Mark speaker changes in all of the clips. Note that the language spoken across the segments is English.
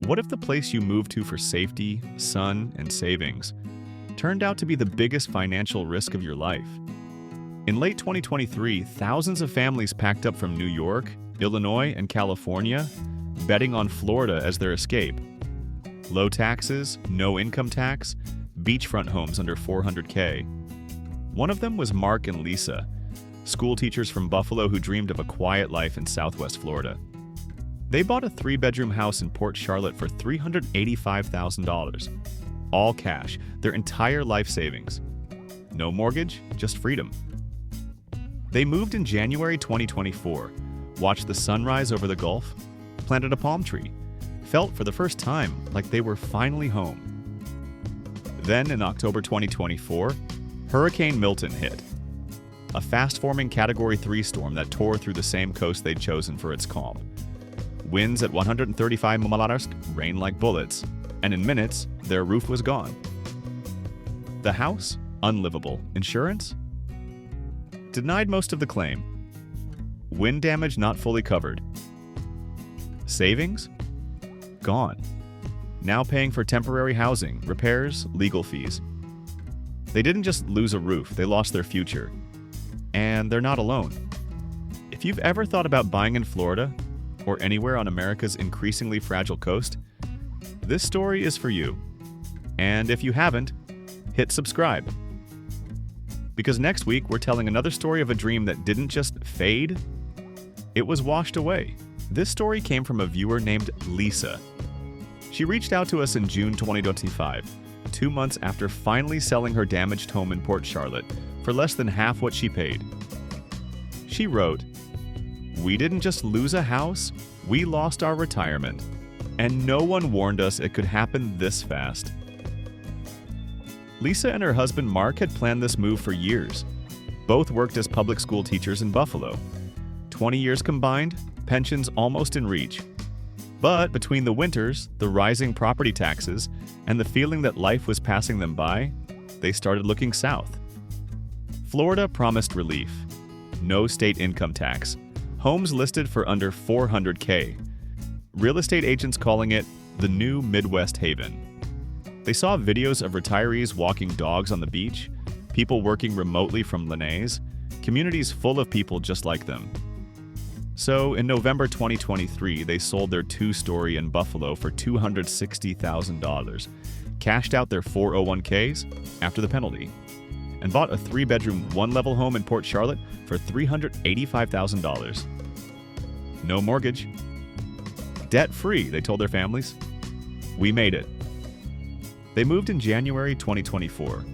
Speaker 1: What if the place you moved to for safety, sun, and savings turned out to be the biggest financial risk of your life? In late 2023, thousands of families packed up from New York, Illinois, and California, betting on Florida as their escape. Low taxes, no income tax, beachfront homes under $400K. One of them was Mark and Lisa, school teachers from Buffalo who dreamed of a quiet life in Southwest Florida. They bought a 3-bedroom house in Port Charlotte for $385,000. All cash, their entire life savings. No mortgage, just freedom. They moved in January 2024, watched the sunrise over the Gulf, planted a palm tree, felt for the first time like they were finally home. Then in October 2024, Hurricane Milton hit. A fast-forming Category 3 storm that tore through the same coast they'd chosen for its calm. Winds at 135 mph, rain like bullets, and in minutes, their roof was gone. The house? Unlivable. Insurance? Denied most of the claim. Wind damage not fully covered. Savings? Gone. Now paying for temporary housing, repairs, legal fees. They didn't just lose a roof, they lost their future. And they're not alone. If you've ever thought about buying in Florida, or anywhere on America's increasingly fragile coast, this story is for you. And if you haven't, hit subscribe. Because next week, we're telling another story of a dream that didn't just fade, it was washed away. This story came from a viewer named Lisa. She reached out to us in June 2025, 2 months after finally selling her damaged home in Port Charlotte for less than half what she paid. She wrote, "We didn't just lose a house, we lost our retirement. And no one warned us it could happen this fast." Lisa and her husband Mark had planned this move for years. Both worked as public school teachers in Buffalo. 20 years combined, pensions almost in reach. But between the winters, the rising property taxes, and the feeling that life was passing them by, they started looking south. Florida promised relief. No state income tax. Homes listed for under $400K. Real estate agents calling it the new Midwest haven. They saw videos of retirees walking dogs on the beach, people working remotely from Lanais, communities full of people just like them. So in November 2023, they sold their 2-story in Buffalo for $260,000, cashed out their 401Ks after the penalty, and bought a 3-bedroom, 1-level home in Port Charlotte for $385,000. No mortgage. Debt-free, they told their families. We made it. They moved in January 2024.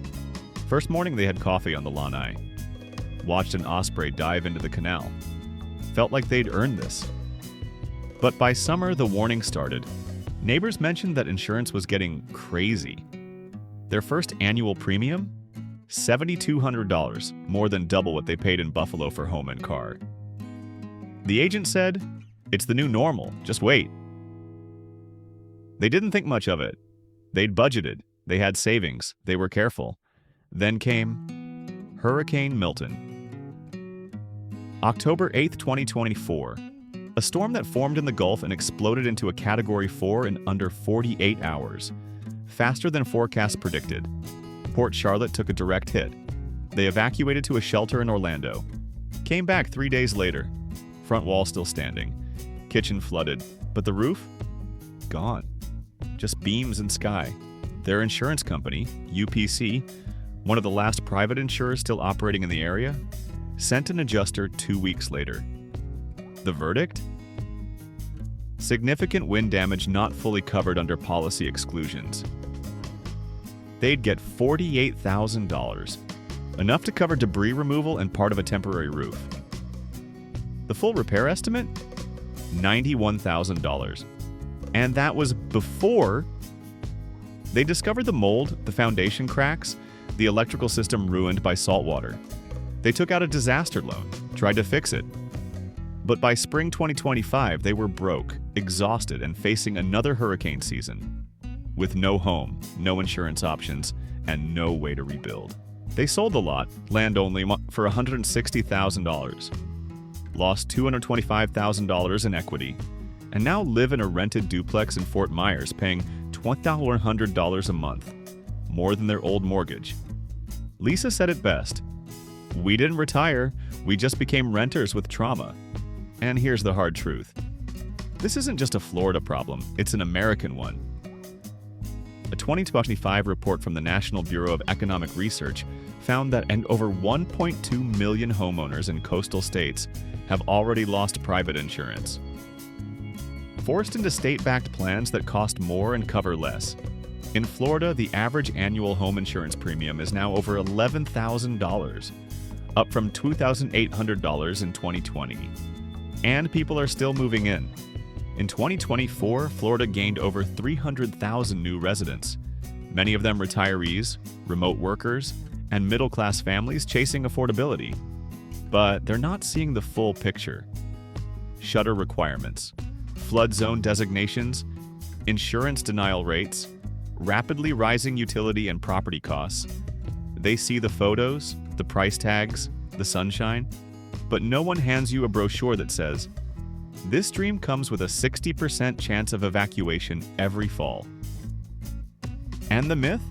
Speaker 1: First morning they had coffee on the lanai. Watched an osprey dive into the canal. Felt like they'd earned this. But by summer, the warning started. Neighbors mentioned that insurance was getting crazy. Their first annual premium? $7,200, more than double what they paid in Buffalo for home and car. The agent said, "It's the new normal, just wait." They didn't think much of it. They'd budgeted, they had savings, they were careful. Then came Hurricane Milton. October 8, 2024. A storm that formed in the Gulf and exploded into a Category 4 in under 48 hours. Faster than forecasts predicted. Port Charlotte took a direct hit. They evacuated to a shelter in Orlando. Came back 3 days later. Front wall still standing. Kitchen flooded. But the roof? Gone. Just beams and sky. Their insurance company, UPC, one of the last private insurers still operating in the area, sent an adjuster 2 weeks later. The verdict? Significant wind damage not fully covered under policy exclusions. They'd get $48,000, enough to cover debris removal and part of a temporary roof. The full repair estimate? $91,000. And that was before they discovered the mold, the foundation cracks, the electrical system ruined by salt water. They took out a disaster loan, tried to fix it. But by spring 2025, they were broke, exhausted, and facing another hurricane season. With no home, no insurance options, and no way to rebuild. They sold the lot, land only, for $160,000. Lost $225,000 in equity, and now live in a rented duplex in Fort Myers paying $2,100 a month, more than their old mortgage. Lisa said it best. "We didn't retire, we just became renters with trauma." And here's the hard truth. This isn't just a Florida problem, it's an American one. A 2025 report from the National Bureau of Economic Research found that over 1.2 million homeowners in coastal states have already lost private insurance. Forced into state-backed plans that cost more and cover less. In Florida, the average annual home insurance premium is now over $11,000, up from $2,800 in 2020. And people are still moving in. In 2024, Florida gained over 300,000 new residents, many of them retirees, remote workers, and middle-class families chasing affordability. But they're not seeing the full picture. Shutter requirements, flood zone designations, insurance denial rates, rapidly rising utility and property costs. They see the photos, the price tags, the sunshine, but no one hands you a brochure that says, "This dream comes with a 60% chance of evacuation every fall." And the myth?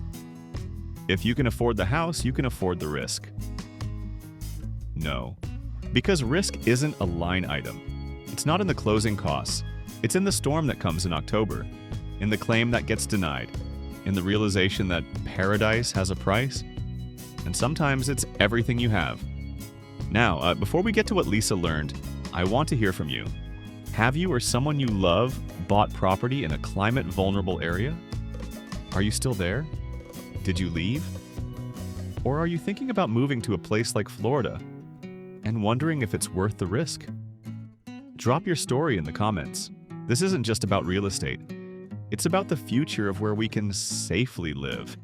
Speaker 1: If you can afford the house, you can afford the risk. No, because risk isn't a line item. It's not in the closing costs. It's in the storm that comes in October, in the claim that gets denied, in the realization that paradise has a price, and sometimes it's everything you have. Now, before we get to what Lisa learned, I want to hear from you. Have you or someone you love bought property in a climate-vulnerable area? Are you still there? Did you leave? Or are you thinking about moving to a place like Florida and wondering if it's worth the risk? Drop your story in the comments. This isn't just about real estate. It's about the future of where we can safely live.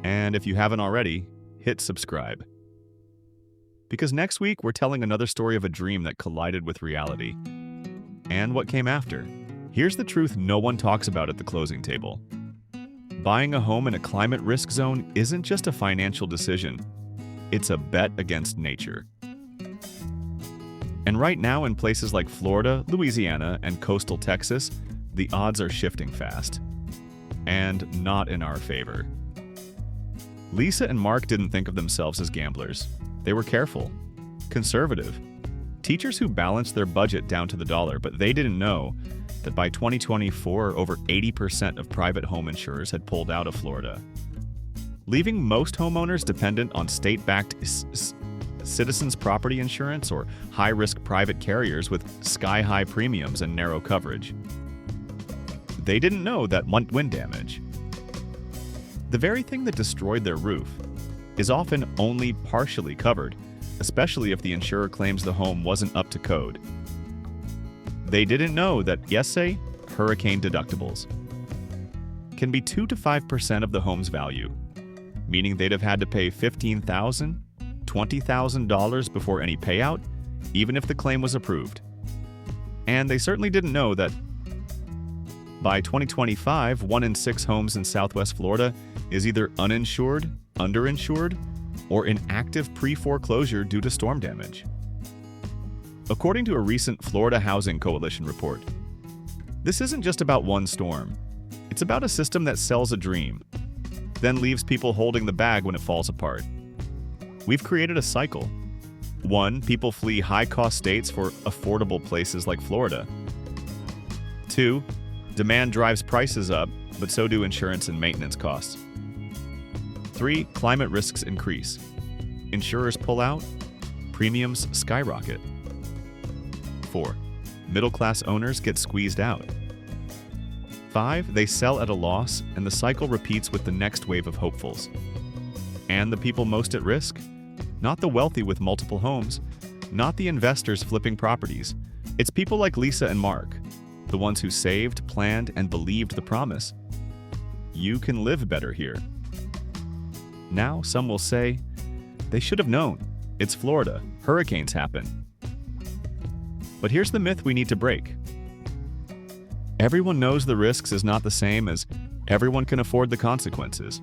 Speaker 1: And if you haven't already, hit subscribe. Because next week, we're telling another story of a dream that collided with reality. And what came after. Here's the truth no one talks about at the closing table. Buying a home in a climate risk zone isn't just a financial decision. It's a bet against nature. And right now, in places like Florida, Louisiana, and coastal Texas, the odds are shifting fast. And not in our favor. Lisa and Mark didn't think of themselves as gamblers. They were careful, conservative, teachers who balanced their budget down to the dollar, but they didn't know that by 2024, over 80% of private home insurers had pulled out of Florida, leaving most homeowners dependent on state-backed citizens' property insurance or high-risk private carriers with sky-high premiums and narrow coverage. They didn't know that wind damage, the very thing that destroyed their roof, is often only partially covered, especially if the insurer claims the home wasn't up to code. They didn't know that, hurricane deductibles can be 2 to 5% of the home's value, meaning they'd have had to pay $15,000, $20,000 before any payout, even if the claim was approved. And they certainly didn't know that by 2025, 1 in 6 homes in Southwest Florida is either uninsured, underinsured, or in active pre-foreclosure due to storm damage. According to a recent Florida Housing Coalition report, this isn't just about one storm. It's about a system that sells a dream, then leaves people holding the bag when it falls apart. We've created a cycle. 1, people flee high-cost states for affordable places like Florida. 2, demand drives prices up, but so do insurance and maintenance costs. 3, climate risks increase. Insurers pull out, premiums skyrocket. 4, middle-class owners get squeezed out. 5, they sell at a loss, and the cycle repeats with the next wave of hopefuls. And the people most at risk? Not the wealthy with multiple homes, not the investors flipping properties. It's people like Lisa and Mark, the ones who saved, planned, and believed the promise. You can live better here. Now, some will say, they should have known. It's Florida. Hurricanes happen. But here's the myth we need to break. Everyone knows the risks is not the same as everyone can afford the consequences.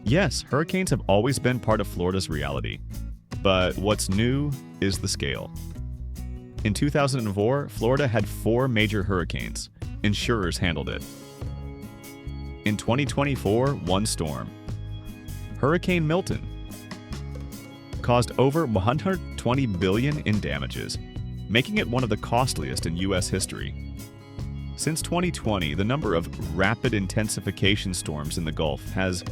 Speaker 1: Yes, hurricanes have always been part of Florida's reality. But what's new is the scale. In 2004, Florida had 4 major hurricanes. Insurers handled it. In 2024, one storm. Hurricane Milton caused over $120 billion in damages, making it one of the costliest in U.S. history. Since 2020, the number of rapid intensification storms in the Gulf has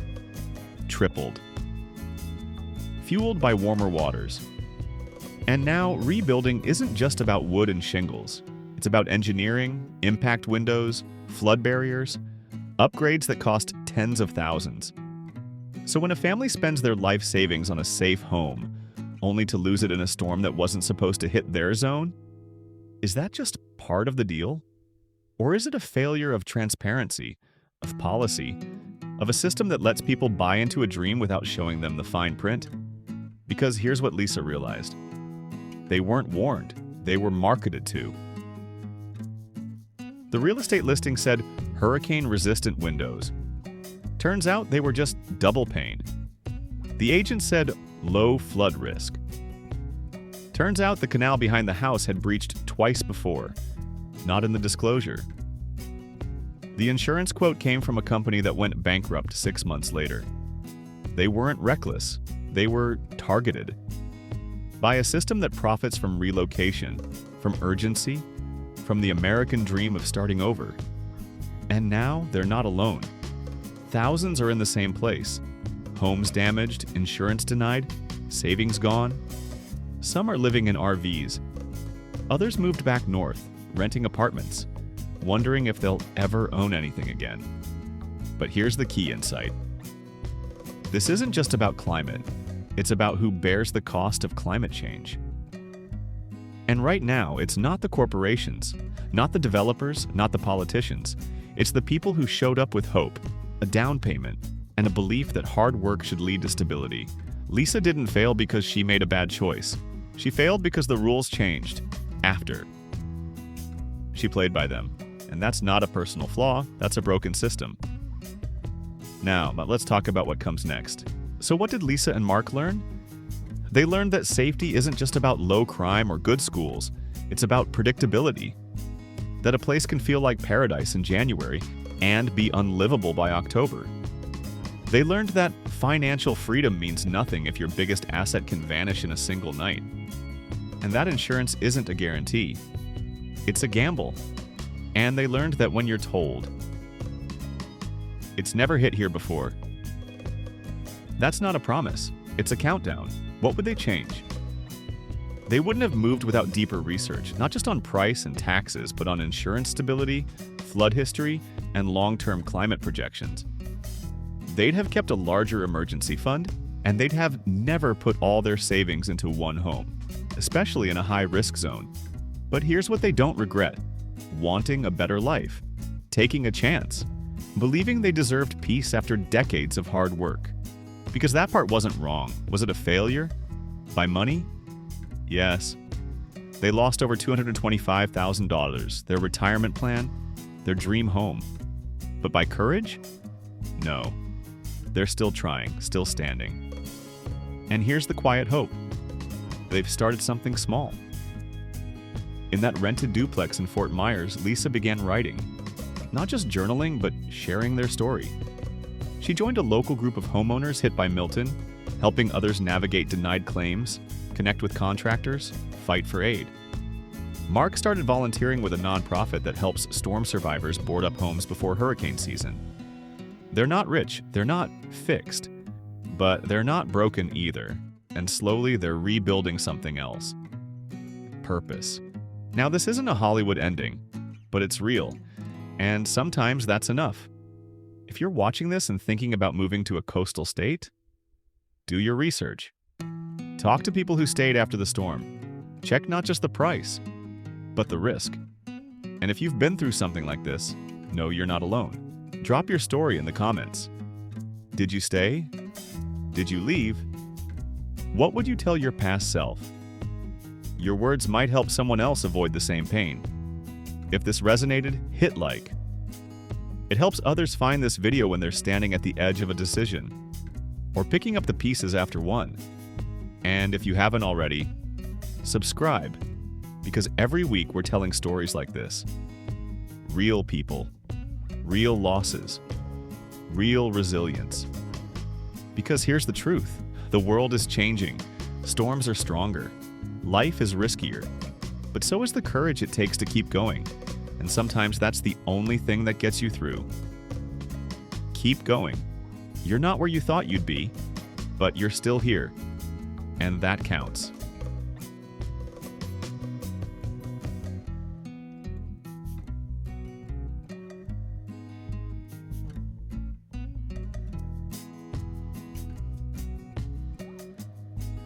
Speaker 1: tripled, fueled by warmer waters. And now, rebuilding isn't just about wood and shingles. It's about engineering, impact windows, flood barriers, upgrades that cost tens of thousands. So when a family spends their life savings on a safe home, only to lose it in a storm that wasn't supposed to hit their zone, is that just part of the deal? Or is it a failure of transparency, of policy, of a system that lets people buy into a dream without showing them the fine print? Because here's what Lisa realized. They weren't warned, they were marketed to. The real estate listing said hurricane-resistant windows. Turns out they were just double pane. The agent said low flood risk. Turns out the canal behind the house had breached twice before, not in the disclosure. The insurance quote came from a company that went bankrupt 6 months later. They weren't reckless, they were targeted by a system that profits from relocation, from urgency, from the American dream of starting over. And now they're not alone. Thousands are in the same place. Homes damaged, insurance denied, savings gone. Some are living in RVs. Others moved back north, renting apartments, wondering if they'll ever own anything again. But here's the key insight. This isn't just about climate. It's about who bears the cost of climate change. And right now, it's not the corporations, not the developers, not the politicians. It's the people who showed up with hope, a down payment, and a belief that hard work should lead to stability. Lisa didn't fail because she made a bad choice. She failed because the rules changed after she played by them. And that's not a personal flaw, that's a broken system. Now, let's talk about what comes next. So what did Lisa and Mark learn? They learned that safety isn't just about low crime or good schools, it's about predictability. That a place can feel like paradise in January and be unlivable by October. They learned that financial freedom means nothing if your biggest asset can vanish in a single night. And that insurance isn't a guarantee. It's a gamble. And they learned that when you're told, "It's never hit here before," that's not a promise, it's a countdown. What would they change? They wouldn't have moved without deeper research, not just on price and taxes, but on insurance stability, flood history, and long-term climate projections. They'd have kept a larger emergency fund, and they'd have never put all their savings into one home, especially in a high-risk zone. But here's what they don't regret: wanting a better life, taking a chance, believing they deserved peace after decades of hard work. Because that part wasn't wrong. Was it a failure? By money? Yes. They lost over $225,000, their retirement plan, their dream home. But by courage? No. They're still trying, still standing. And here's the quiet hope. They've started something small. In that rented duplex in Fort Myers, Lisa began writing. Not just journaling, but sharing their story. She joined a local group of homeowners hit by Milton, helping others navigate denied claims, connect with contractors, fight for aid. Mark started volunteering with a nonprofit that helps storm survivors board up homes before hurricane season. They're not rich, they're not fixed, but they're not broken either, and slowly they're rebuilding something else. Purpose. Now, this isn't a Hollywood ending, but it's real, and sometimes that's enough. If you're watching this and thinking about moving to a coastal state, do your research. Talk to people who stayed after the storm. Check not just the price, but the risk. And if you've been through something like this, know you're not alone. Drop your story in the comments. Did you stay? Did you leave? What would you tell your past self? Your words might help someone else avoid the same pain. If this resonated, hit like. It helps others find this video when they're standing at the edge of a decision, or picking up the pieces after one. And if you haven't already, subscribe. because every week we're telling stories like this. Real people, real losses, real resilience. Because here's the truth. The world is changing. Storms are stronger. Life is riskier. But so is the courage it takes to keep going. And sometimes that's the only thing that gets you through. Keep going. You're not where you thought you'd be, but you're still here. And that counts.